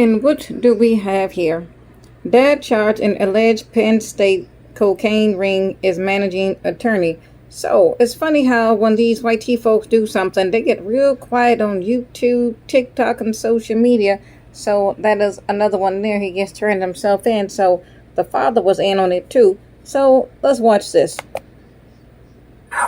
And what do we have here? Dad charged in alleged Penn State cocaine ring is managing attorney. So it's funny how when these white tea folks do something, they get real quiet on YouTube, TikTok, and social media. So that is another one there. He gets turned himself in. So the father was in on it too. So let's watch this.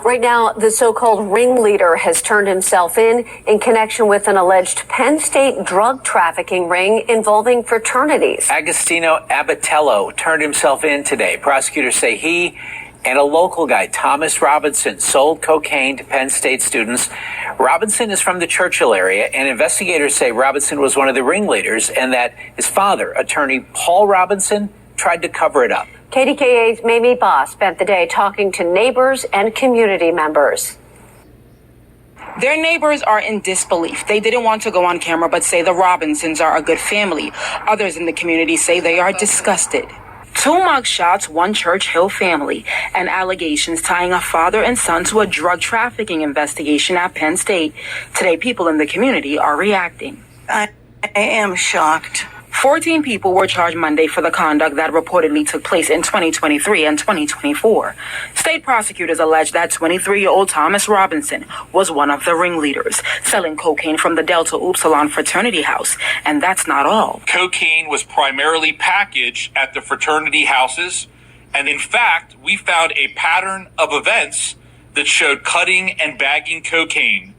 Right now, the so-called ringleader has turned himself in connection with an alleged Penn State drug trafficking ring involving fraternities. Agostino Abatello turned himself in today. Prosecutors say he and a local guy, Thomas Robinson, sold cocaine to Penn State students. Robinson is from the Churchill area, and investigators say Robinson was one of the ringleaders and that his father, attorney Paul Robinson, tried to cover it up. KDKA's Mamie Ba spent the day talking to neighbors and community members. Their neighbors are in disbelief. They didn't want to go on camera, but say the Robinsons are a good family. Others in the community say they are disgusted. 2 mugshots, 1 Church Hill family, and allegations tying a father and son to a drug trafficking investigation at Penn State. Today, people in the community are reacting. I am shocked. 14 people were charged Monday for the conduct that reportedly took place in 2023 and 2024. State prosecutors allege that 23-year-old Thomas Robinson was one of the ringleaders, selling cocaine from the Delta Upsilon fraternity house. And that's not all. Cocaine was primarily packaged at the fraternity houses. And in fact, we found a pattern of events that showed cutting and bagging cocaine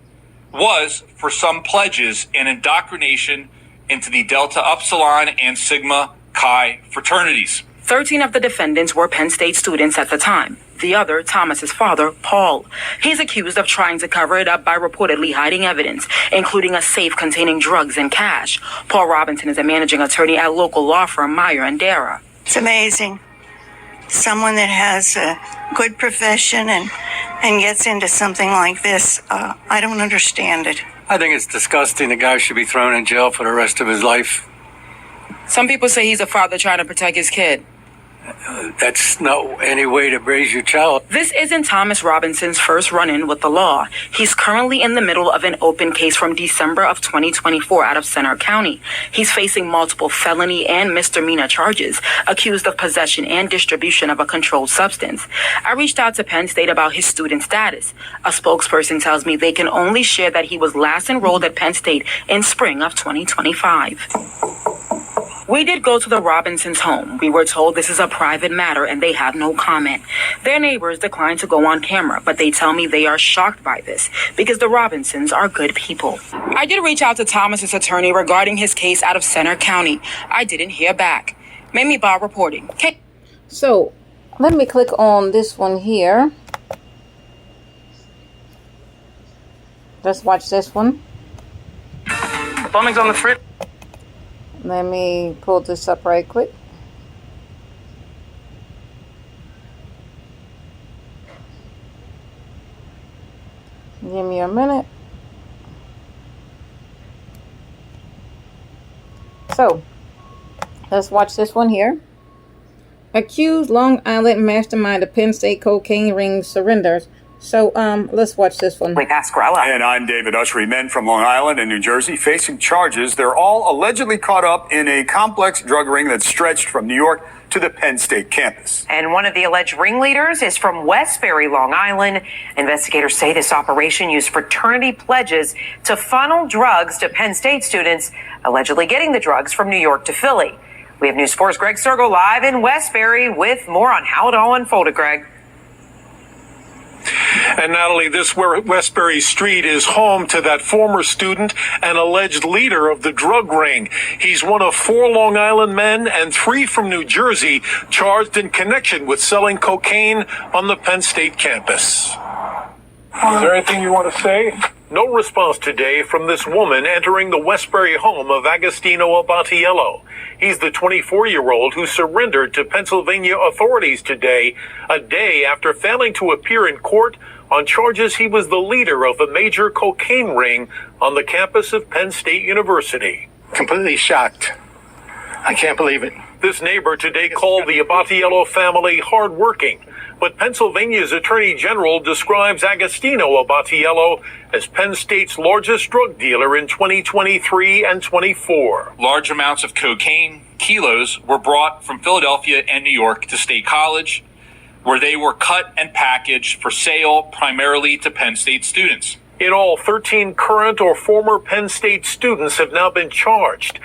was, for some pledges, an indoctrination into the Delta Upsilon and Sigma Chi fraternities. 13 of the defendants were Penn State students at the time. The other, Thomas's father, Paul. He's accused of trying to cover it up by reportedly hiding evidence, including a safe containing drugs and cash. Paul Robinson is a managing attorney at local law firm Meyer and Dara. It's amazing. Someone that has a good profession and gets into something like this, I don't understand it. I think it's disgusting. The guy should be thrown in jail for the rest of his life. Some people say he's a father trying to protect his kid. That's not any way to raise your child. This isn't Thomas Robinson's first run-in with the law. He's currently in the middle of an open case from December of 2024 out of Center County. He's facing multiple felony and misdemeanor charges, accused of possession and distribution of a controlled substance. I reached out to Penn State about his student status. A spokesperson tells me they can only share that he was last enrolled at Penn State in spring of 2025. We did go to the Robinsons' home. We were told this is a private matter and they have no comment. Their neighbors declined to go on camera, but they tell me they are shocked by this because the Robinsons are good people. I did reach out to Thomas's attorney regarding his case out of Center County. I didn't hear back. Mamie Ba reporting. So let me click on this one here. Let's watch this one. Plumbing's on the fridge. Let me pull this up right quick. Give me a minute. So, let's watch this one here. Accused Long Island mastermind of Penn State cocaine ring surrenders. So, let's watch this one. And I'm David Ushery. Men from Long Island and New Jersey facing charges. They're all allegedly caught up in a complex drug ring that stretched from New York to the Penn State campus. And one of the alleged ringleaders is from Westbury, Long Island. Investigators say this operation used fraternity pledges to funnel drugs to Penn State students, allegedly getting the drugs from New York to Philly. We have News 4's Greg Sergo live in Westbury with more on how it all unfolded, Greg. And Natalie, this Westbury Street is home to that former student and alleged leader of the drug ring. He's one of 4 Long Island men and 3 from New Jersey charged in connection with selling cocaine on the Penn State campus. Is there anything you want to say? No response today from this woman entering the Westbury home of Agostino Abatiello. He's the 24-year-old who surrendered to Pennsylvania authorities today, a day after failing to appear in court on charges he was the leader of a major cocaine ring on the campus of Penn State University. Completely shocked. I can't believe it. This neighbor today called the Abatiello family hardworking, but Pennsylvania's Attorney General describes Agostino Abatiello as Penn State's largest drug dealer in 2023 and 24. Large amounts of cocaine, kilos, were brought from Philadelphia and New York to State College, where they were cut and packaged for sale primarily to Penn State students. In all, 13 current or former Penn State students have now been charged.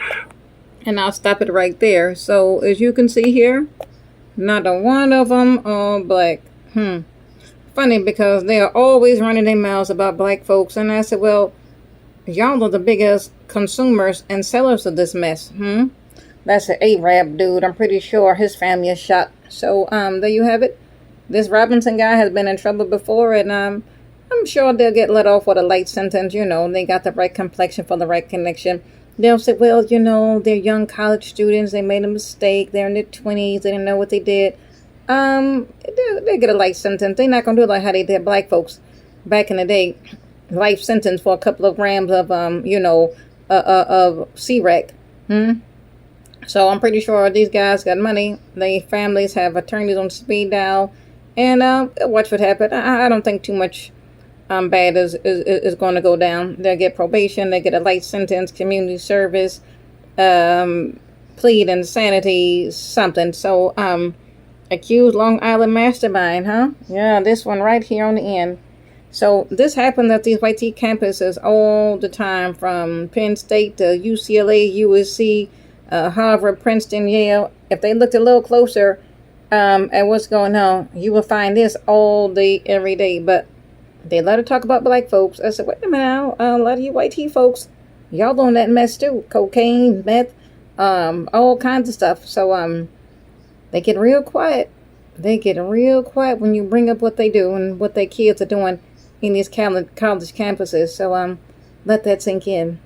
And I'll stop it right there. So as you can see here, not a one of them are black. Funny, because they are always running their mouths about black folks. And I said, well, y'all are the biggest consumers and sellers of this mess. That's an Arab dude. I'm pretty sure his family is shot. So there you have it. This Robinson guy has been in trouble before, and I'm sure they'll get let off with a light sentence. You know, they got the right complexion for the right connection. They'll say, well, you know, they're young college students. They made a mistake. They're in their 20s. They didn't know what they did. They'll get a light sentence. They're not going to do it like how they did black folks back in the day. Life sentence for a couple of grams of, of C-Rack. So I'm pretty sure these guys got money. Their families have attorneys on speed dial. And watch what happens. I don't think too much bad is going to go down. They'll get probation. They get a light sentence, community service, plead insanity, something. So accused Long Island mastermind, huh? Yeah, this one right here on the end. So this happens at these YT campuses all the time, from Penn State to UCLA, USC, Harvard, Princeton, Yale. If they looked a little closer at what's going on, you will find this all day, every day. But they let her talk about black folks. I said, wait a minute now, a lot of you white folks, y'all on that mess too. Cocaine, meth, all kinds of stuff. So they get real quiet. They get real quiet when you bring up what they do and what their kids are doing in these college campuses. So let that sink in.